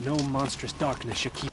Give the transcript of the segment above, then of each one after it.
No monstrous darkness should keep.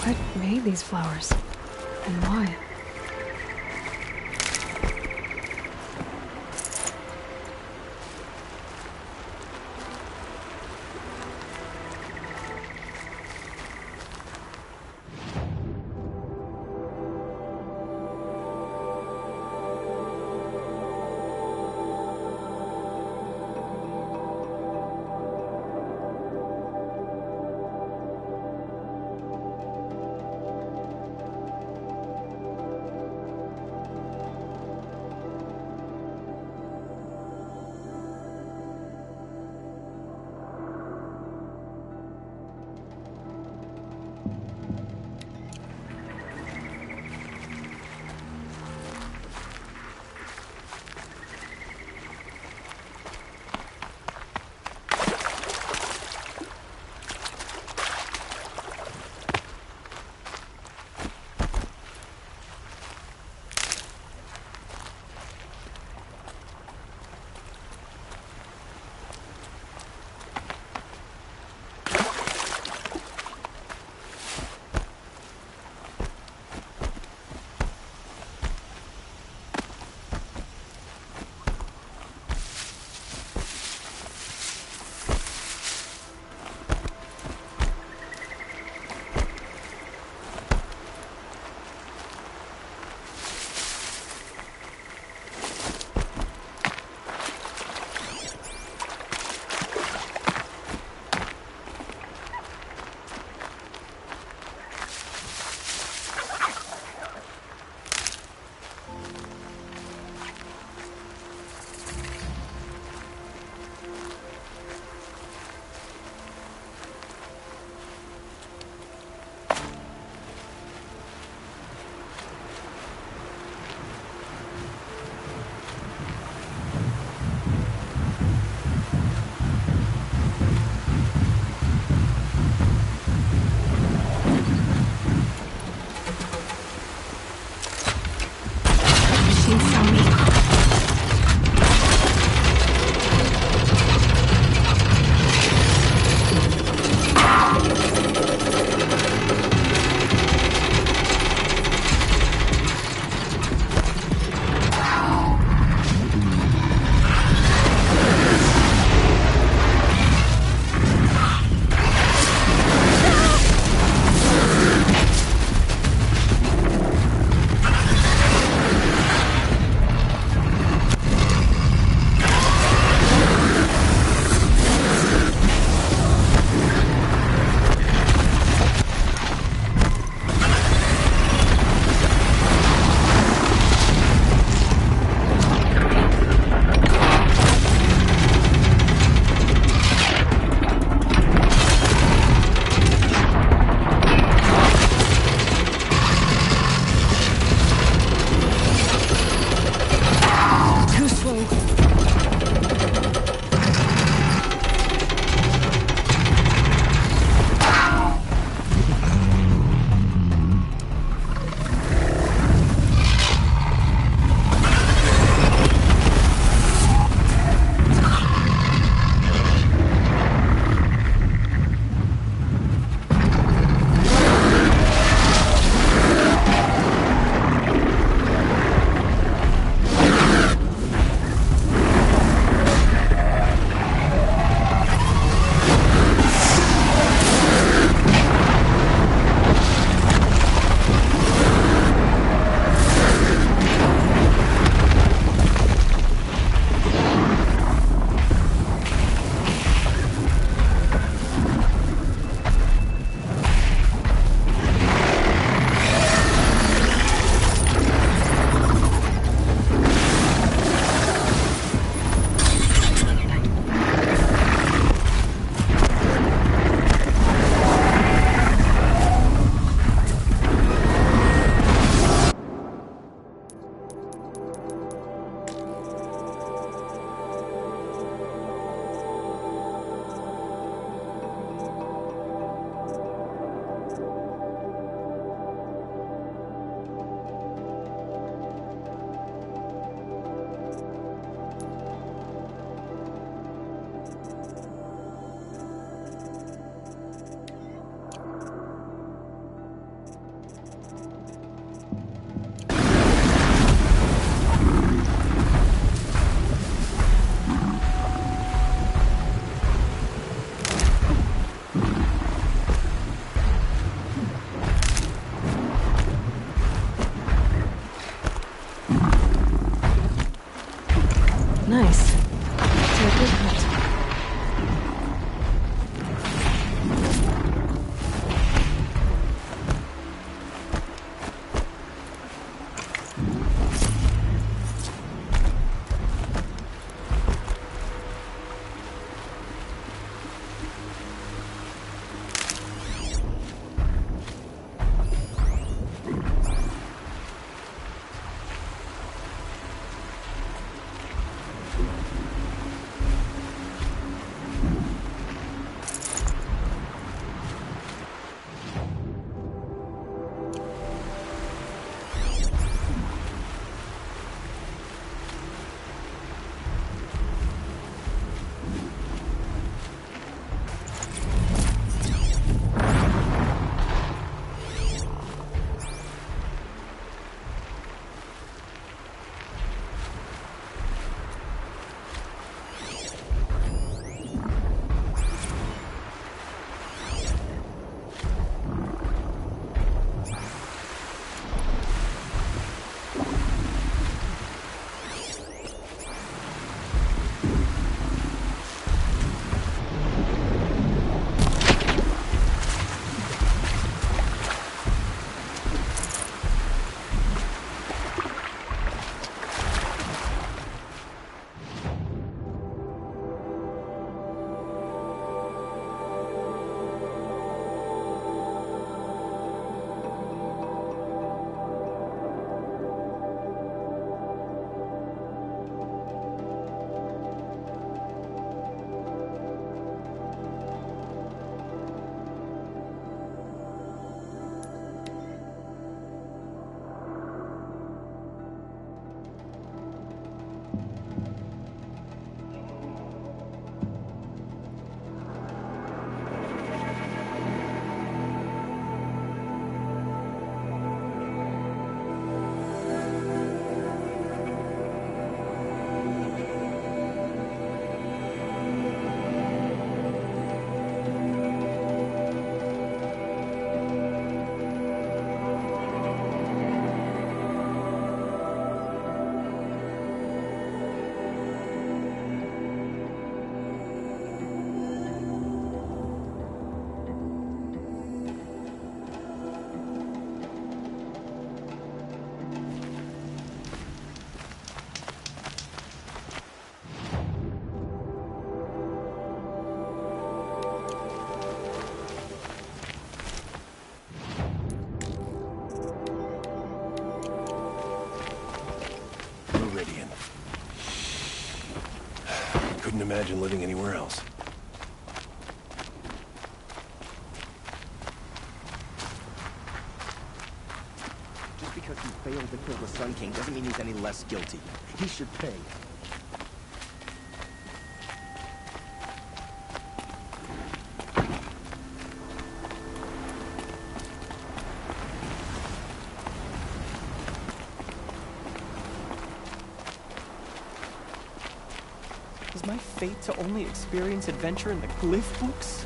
What made these flowers? And why? Nice. It's a good hunt. Couldn't imagine living anywhere else. Just because he failed to kill the Sun King doesn't mean he's any less guilty. He should pay. Is my fate to only experience adventure in the glyph books?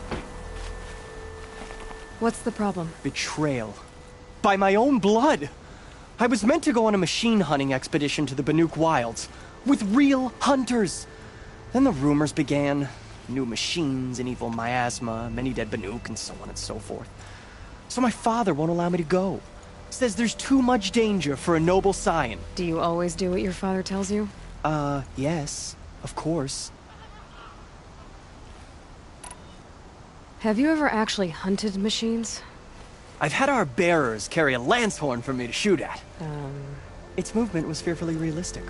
What's the problem? Betrayal. By my own blood! I was meant to go on a machine hunting expedition to the Banuk Wilds, with real hunters! Then the rumors began. New machines, an evil miasma, many dead Banuk, and so on and so forth. So my father won't allow me to go. Says there's too much danger for a noble scion. Do you always do what your father tells you? Yes. Of course. Have you ever actually hunted machines? I've had our bearers carry a lance horn for me to shoot at. Its movement was fearfully realistic.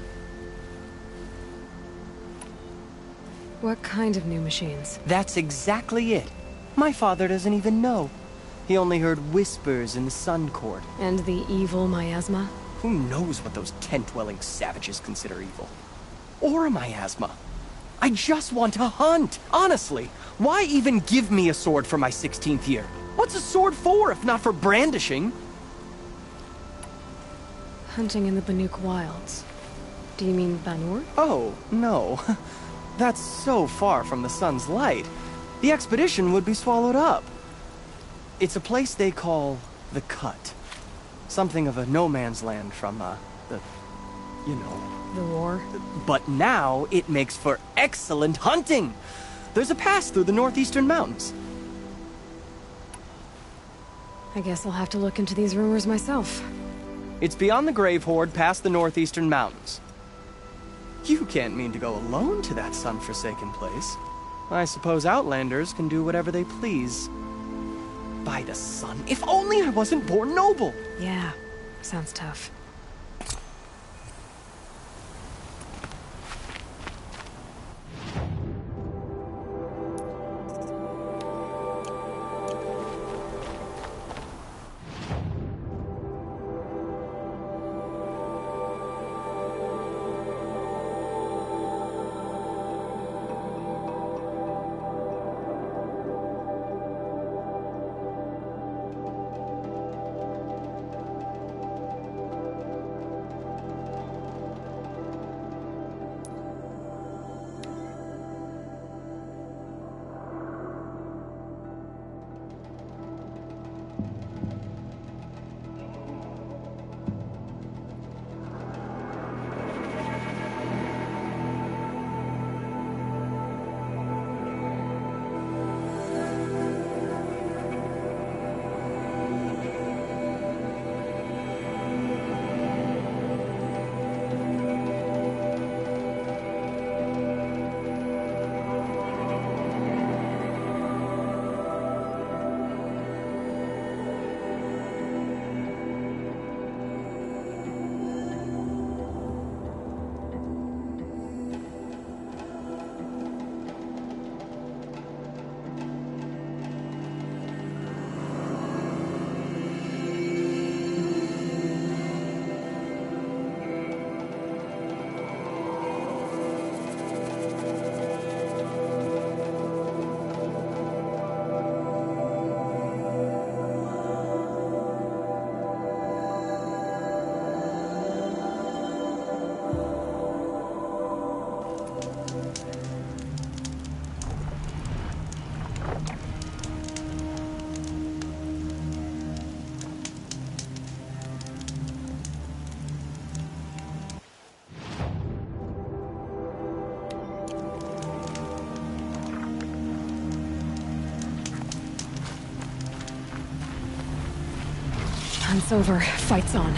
What kind of new machines? That's exactly it. My father doesn't even know. He only heard whispers in the Sun Court. And the evil miasma? Who knows what those tent-dwelling savages consider evil? Or a miasma. I just want to hunt, honestly. Why even give me a sword for my 16th year? What's a sword for if not for brandishing? Hunting in the Banuk Wilds. Do you mean Banur? Oh, no. That's so far from the sun's light. The expedition would be swallowed up. It's a place they call the Cut. Something of a no-man's land from, the you know. The war? But now it makes for excellent hunting. There's a pass through the northeastern mountains. I guess I'll have to look into these rumors myself. It's beyond the Grave Horde, past the northeastern mountains. You can't mean to go alone to that sun-forsaken place. I suppose Outlanders can do whatever they please. By the sun, if only I wasn't born noble! Yeah, sounds tough. Hunt's over. Fight's on.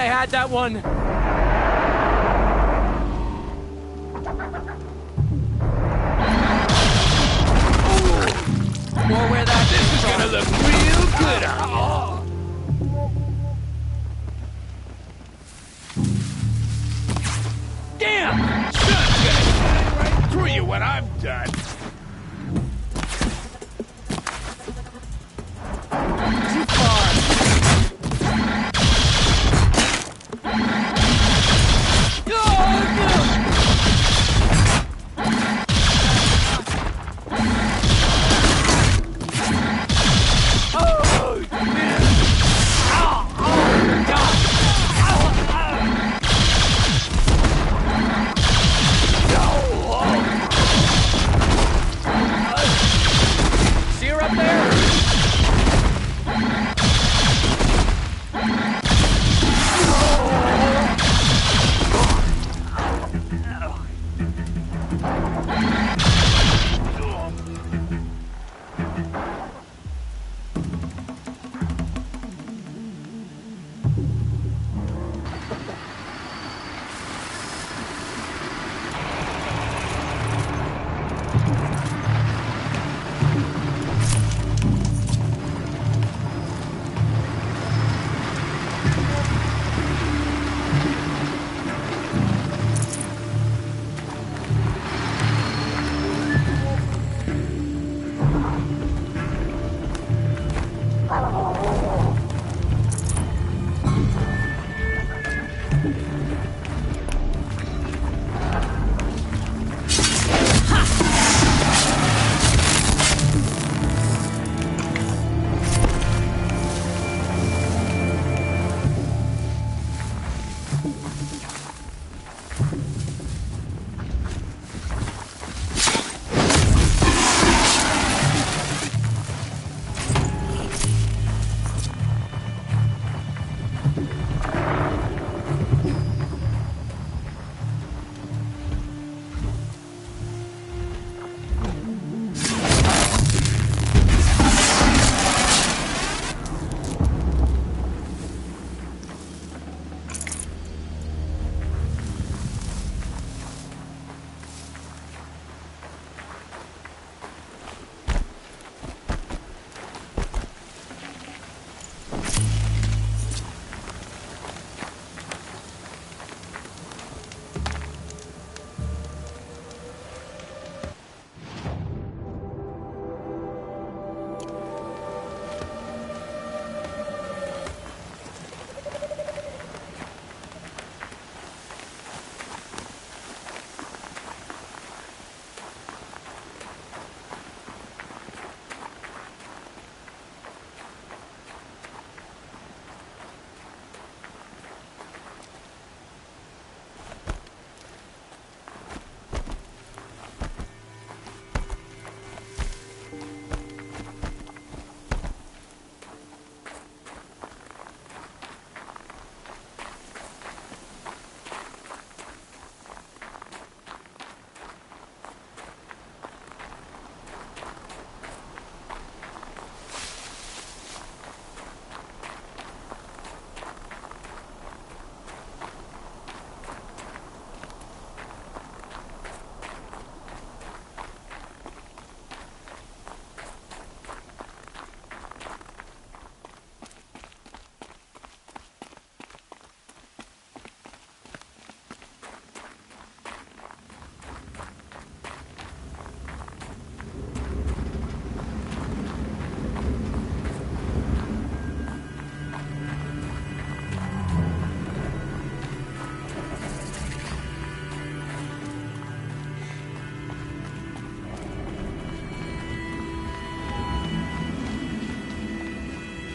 had that one. More where that is gonna look real good. Damn! Sun's gonna shine right through you when I'm done. Too far. See her up there?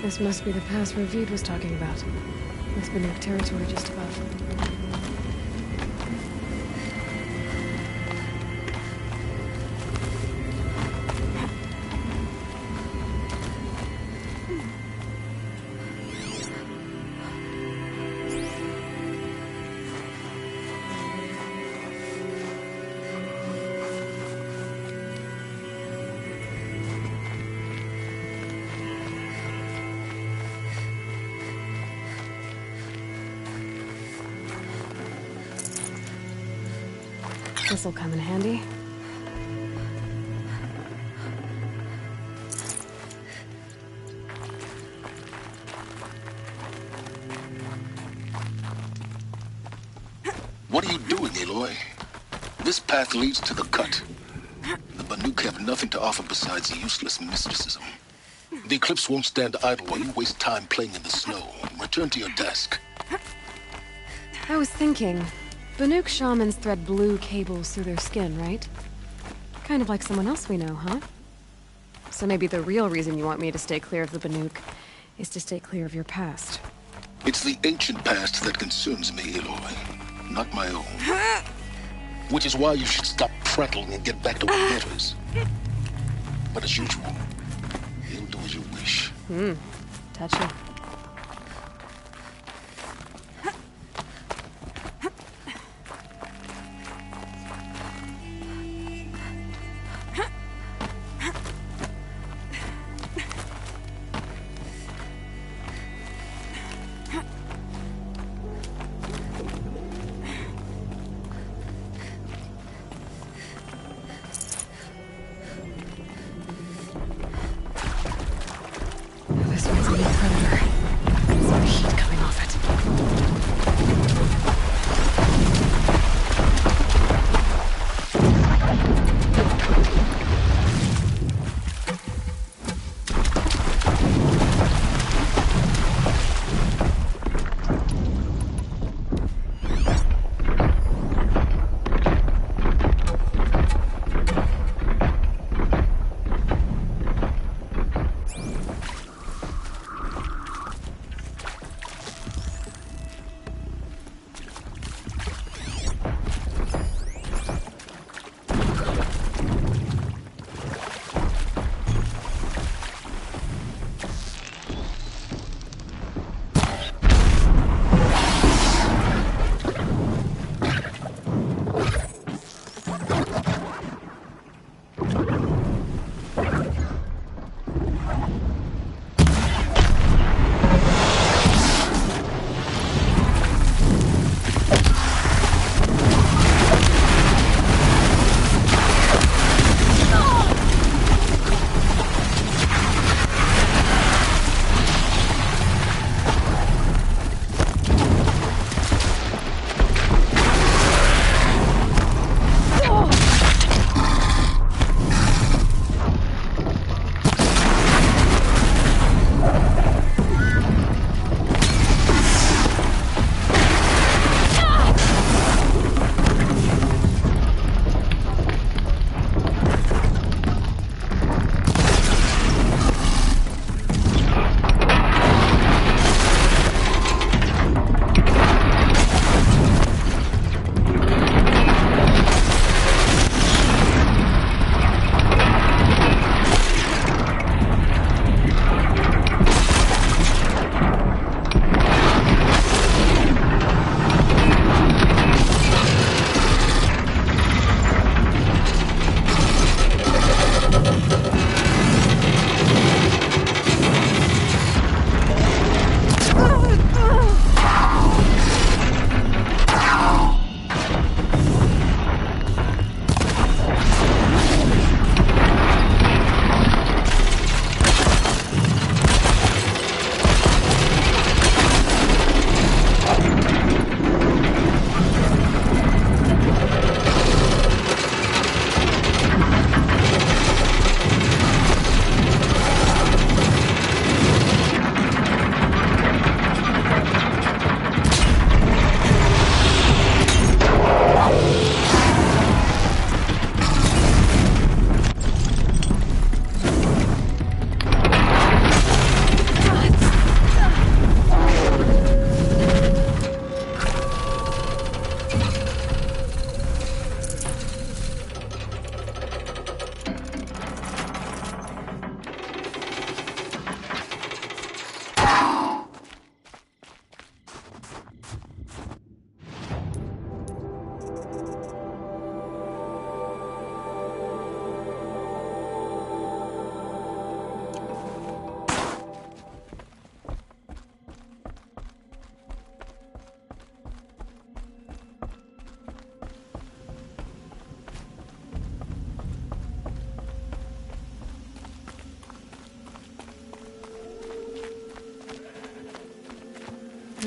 This must be the pass Ravid was talking about. It's Banuk territory just above. This'll come in handy. What are you doing, Aloy? This path leads to the cut. The Banuk have nothing to offer besides useless mysticism. The Eclipse won't stand idle while you waste time playing in the snow. Return to your desk. I was thinking, Banuk shamans thread blue cables through their skin, right? Kind of like someone else we know, huh? So maybe the real reason you want me to stay clear of the Banuk is to stay clear of your past. It's the ancient past that concerns me, Aloy, not my own. Which is why you should stop prattling and get back to what matters. But as usual, you'll do as you wish. Touchy. This one's a new predator. Some heat coming off it.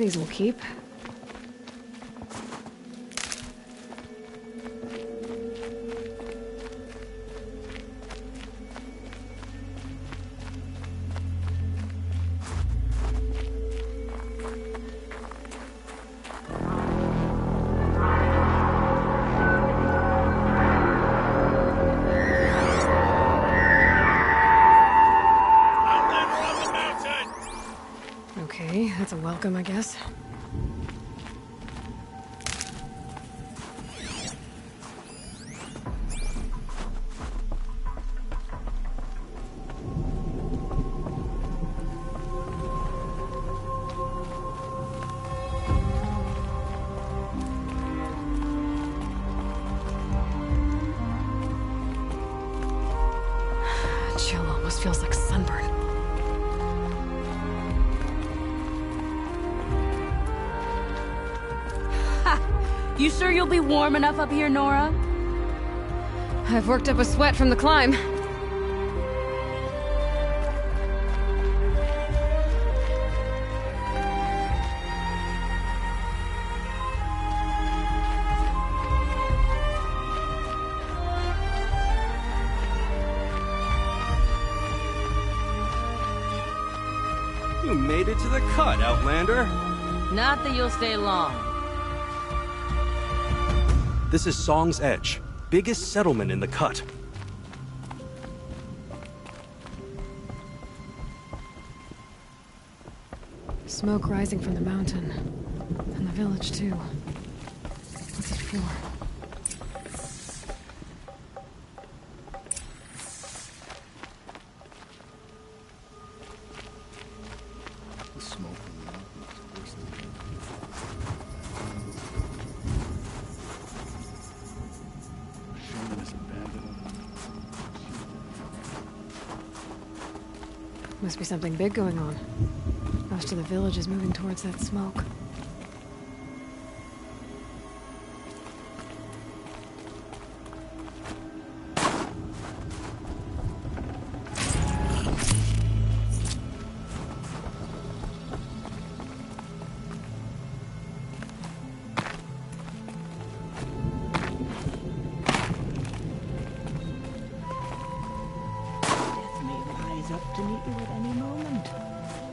these will keep. Okay, that's a welcome, I guess. Chill almost feels like sunburn. You sure you'll be warm enough up here, Nora? I've worked up a sweat from the climb. You made it to the cut, Outlander. Not that you'll stay long. This is Song's Edge, biggest settlement in the cut. Smoke rising from the mountain. And the village, too. What's it for? The smoke from the mountain is worse than Sherman has abandoned them. Must be something big going on. Most of the village is moving towards that smoke. Death may rise up to meet you at any moment.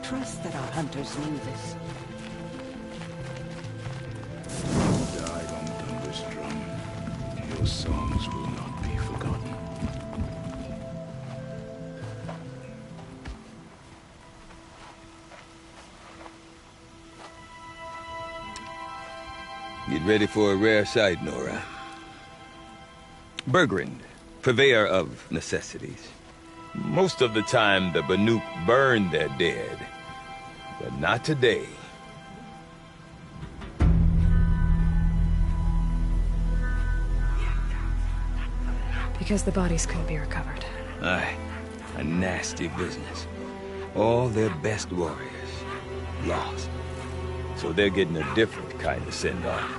Trust that our hunters knew this. You died on Thunder's drum. Your songs will not be forgotten. Get ready for a rare sight, Nora. Bergrand, purveyor of necessities. Most of the time, the Banuk burn their dead. But not today. Because the bodies couldn't be recovered. Aye, a nasty business. All their best warriors lost. So they're getting a different kind of send-off.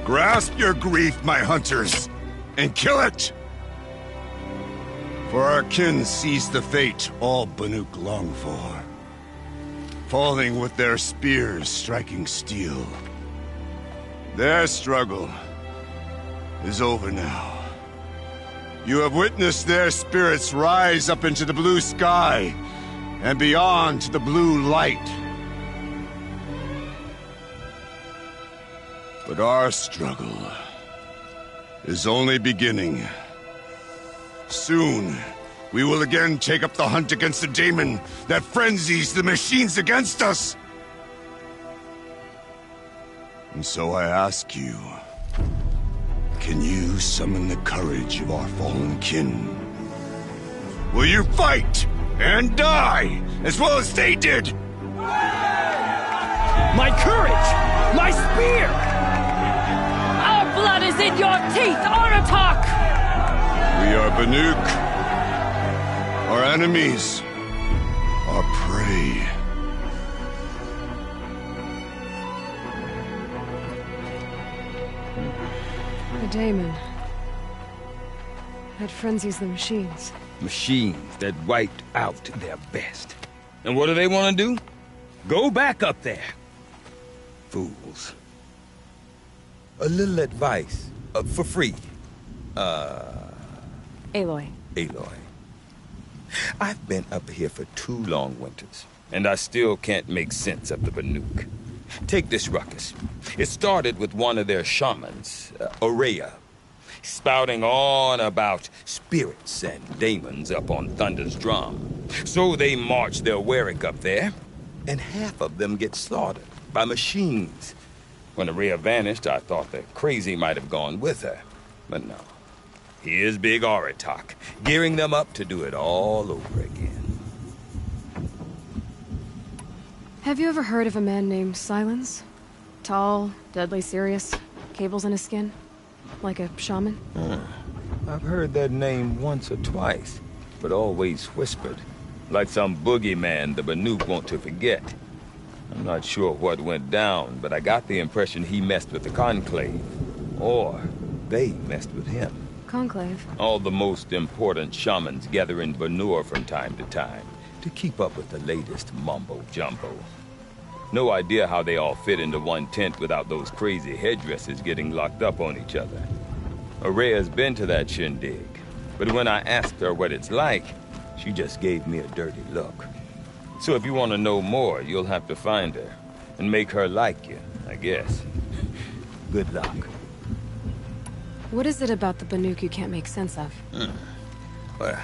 Grasp your grief, my hunters, and kill it! For our kin seized the fate all Banuk long for. Falling with their spears striking steel. Their struggle is over now. You have witnessed their spirits rise up into the blue sky and beyond to the blue light. But our struggle is only beginning. Soon, we will again take up the hunt against the daemon that frenzies the machines against us. And so I ask you, can you summon the courage of our fallen kin? Will you fight and die as well as they did? My courage! My spear! Our blood is in your teeth, Aratak! We are Banuk. Our enemies. Our prey. The daemon. That frenzies the machines. Machines that wiped out their best. And what do they want to do? Go back up there. Fools. A little advice, for free. Aloy. Aloy. I've been up here for 2 long winters, and I still can't make sense of the Banuk. Take this ruckus. It started with one of their shamans, Aurea, spouting on about spirits and demons up on Thunder's drum. So they march their Warwick up there, and half of them get slaughtered by machines. When Aurea vanished, I thought the crazy might have gone with her, but no. Here's Big Aratak, gearing them up to do it all over again. Have you ever heard of a man named Silence? Tall, deadly serious, cables in his skin? Like a shaman? I've heard that name once or twice, but always whispered. Like some boogeyman the Banuk want to forget. I'm not sure what went down, but I got the impression he messed with the Conclave. Or they messed with him. Conclave? All the most important shamans gather in Banur from time to time to keep up with the latest mumbo-jumbo. No idea how they all fit into one tent without those crazy headdresses getting locked up on each other. Aurea's been to that shindig, but when I asked her what it's like, she just gave me a dirty look. So if you want to know more, you'll have to find her and make her like you, I guess. Good luck. What is it about the Banuk you can't make sense of? Well,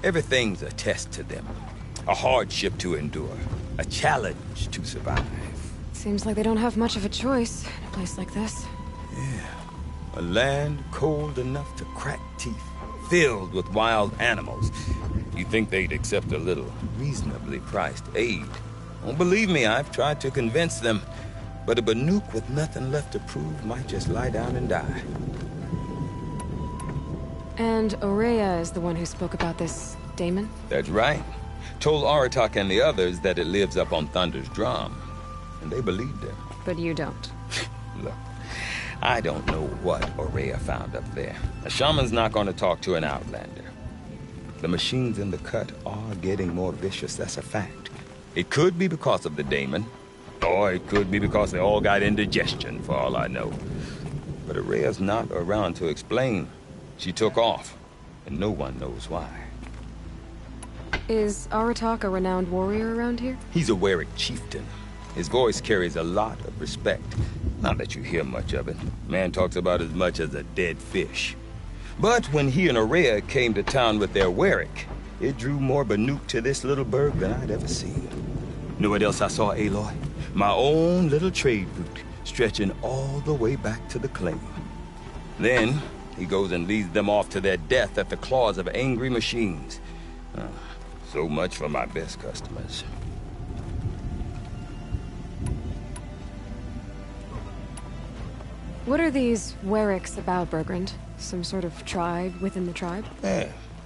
everything's a test to them. A hardship to endure. A challenge to survive. Seems like they don't have much of a choice in a place like this. Yeah. A land cold enough to crack teeth, filled with wild animals. You'd think they'd accept a little reasonably priced aid. Don't believe me, I've tried to convince them. But a Banuk with nothing left to prove might just lie down and die. And Aurea is the one who spoke about this daemon? That's right. Told Aratak and the others that it lives up on Thunder's drum. And they believed him. But you don't. Look, I don't know what Aurea found up there. A shaman's not going to talk to an outlander. The machines in the cut are getting more vicious, that's a fact. It could be because of the daemon, or it could be because they all got indigestion, for all I know. But Aurea's not around to explain. She took off, and no one knows why. Is Aratak a renowned warrior around here? He's a Warwick chieftain. His voice carries a lot of respect. Not that you hear much of it. Man talks about as much as a dead fish. But when he and Aurea came to town with their Warwick, it drew more Banuk to this little burg than I'd ever seen. Know what else I saw, Aloy? My own little trade route, stretching all the way back to the claim. Then, he goes and leads them off to their death at the claws of angry machines. So much for my best customers. What are these Warwicks about, Bergrand? Some sort of tribe within the tribe?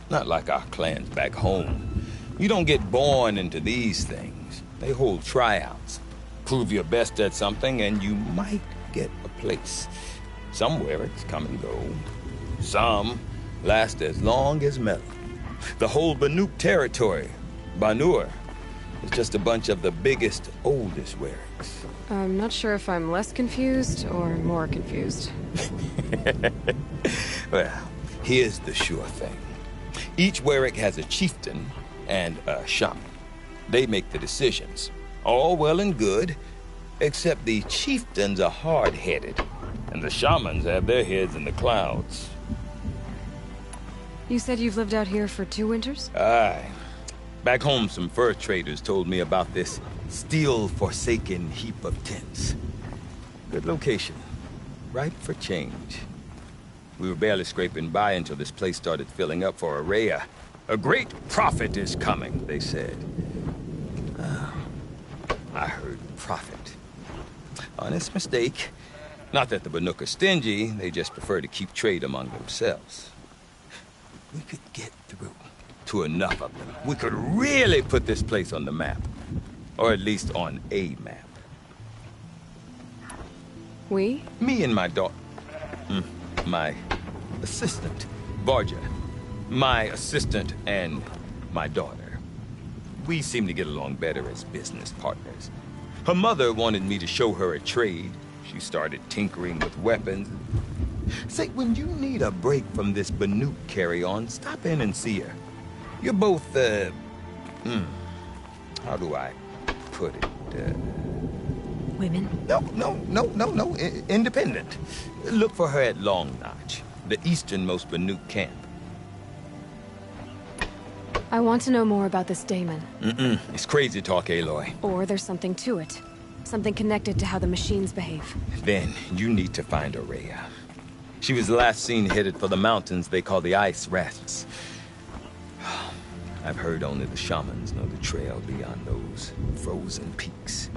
Not like our clans back home. You don't get born into these things. They hold tryouts. Prove your best at something and you might get a place. Some Warwicks come and go. Some last as long as metal. The whole Banuk territory, Banur, is just a bunch of the biggest, oldest Werricks. I'm not sure if I'm less confused or more confused. Well, here's the sure thing. Each Werrick has a chieftain and a shaman. They make the decisions. All well and good, except the chieftains are hard-headed, and the shamans have their heads in the clouds. You said you've lived out here for 2 winters? Aye. Back home, some fur traders told me about this steel-forsaken heap of tents. Good location. Ripe for change. We were barely scraping by until this place started filling up for Araya. A great prophet is coming, they said. I heard prophet. Honest mistake. Not that the Banuk are stingy, they just prefer to keep trade among themselves. We could get through to enough of them. We could really put this place on the map. Or at least on a map. We? Me and my daughter. My assistant, Varja. My assistant and my daughter. We seem to get along better as business partners. Her mother wanted me to show her a trade. She started tinkering with weapons. Say, when you need a break from this Banuk carry-on, stop in and see her. You're both, how do I put it? Women? No. Independent. Look for her at Long Notch, the easternmost Banuk camp. I want to know more about this Damon. It's crazy talk, Aloy. Or there's something to it. Something connected to how the machines behave. Then you need to find Araya. She was last seen headed for the mountains they call the Ice Rests. I've heard only the shamans know the trail beyond those frozen peaks.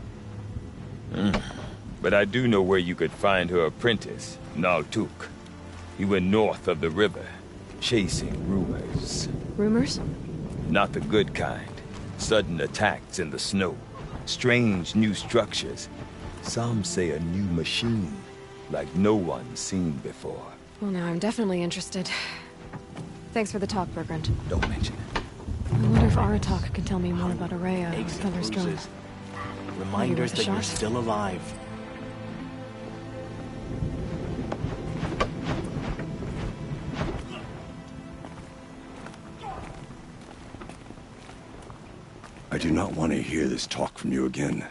But I do know where you could find her apprentice, Naltuk. He went north of the river, chasing rumors. Rumors? Not the good kind. Sudden attacks in the snow. Strange new structures. Some say a new machine, like no one's seen before. Well, now I'm definitely interested. Thanks for the talk, Bergrand. Don't mention it. I wonder if Aratak can tell me more about Araya or Eggs and Thunderstrom. bruises. Reminders that you're still alive. I do not want to hear this talk from you again.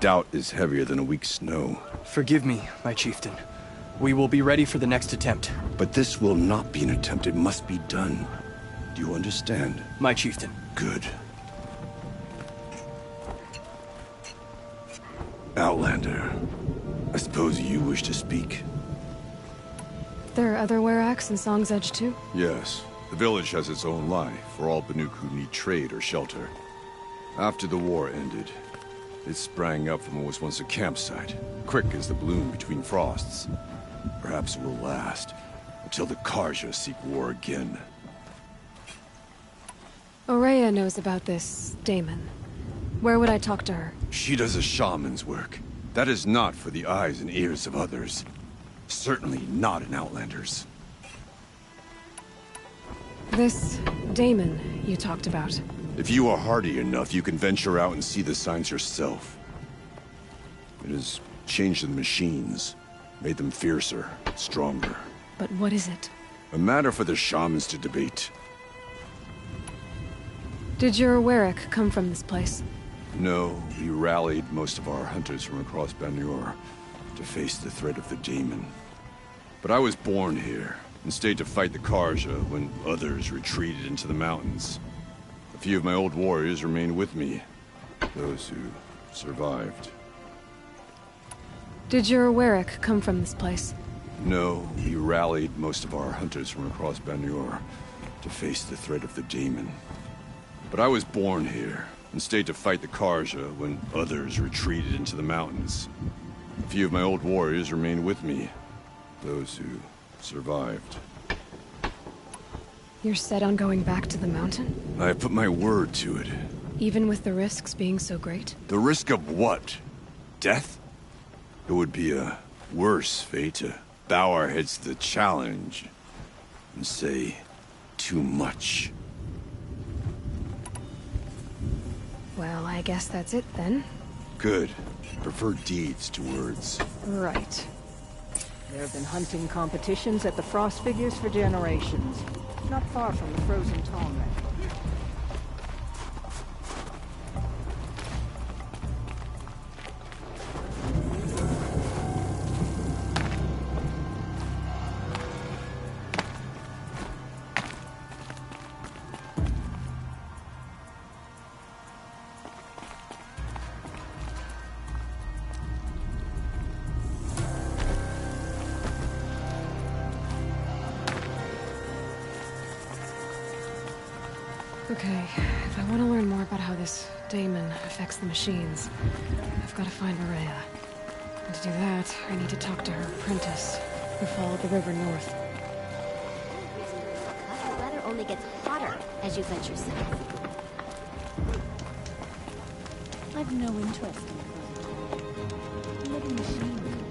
Doubt is heavier than a week's snow. Forgive me, my chieftain. We will be ready for the next attempt. But this will not be an attempt. It must be done. Do you understand? My chieftain. Good. Outlander, I suppose you wish to speak? There are other Werracks in Song's Edge too? Yes. The village has its own life for all Banuk who need trade or shelter. After the war ended, it sprang up from what was once a campsite, quick as the bloom between frosts. Perhaps it will last, until the Karja seek war again. Araya knows about this Damon. Where would I talk to her? She does a shaman's work. That is not for the eyes and ears of others. Certainly not an Outlander's. This Damon you talked about. If you are hardy enough, you can venture out and see the signs yourself. It has changed the machines, made them fiercer, stronger. But what is it? A matter for the shamans to debate. Did your Werrick come from this place? No, we rallied most of our hunters from across Banur to face the threat of the Daemon. But I was born here, and stayed to fight the Karja when others retreated into the mountains. A few of my old warriors remained with me, those who survived. Did your Werrick come from this place? No, we rallied most of our hunters from across Banur to face the threat of the Daemon. But I was born here, and stayed to fight the Karja when others retreated into the mountains. A few of my old warriors remained with me, those who survived. You're set on going back to the mountain? I have put my word to it. Even with the risks being so great? The risk of what? Death? It would be a worse fate to bow our heads to the challenge and say too much. I guess that's it then. Good. Prefer deeds to words. Right. There have been hunting competitions at the Frost Figures for generations. Not far from the frozen Tommen. Okay, if I want to learn more about how this daemon affects the machines, I've got to find Maria. And to do that, I need to talk to her apprentice, who followed the river north. The weather only gets hotter as you venture south. I've no interest in living machines.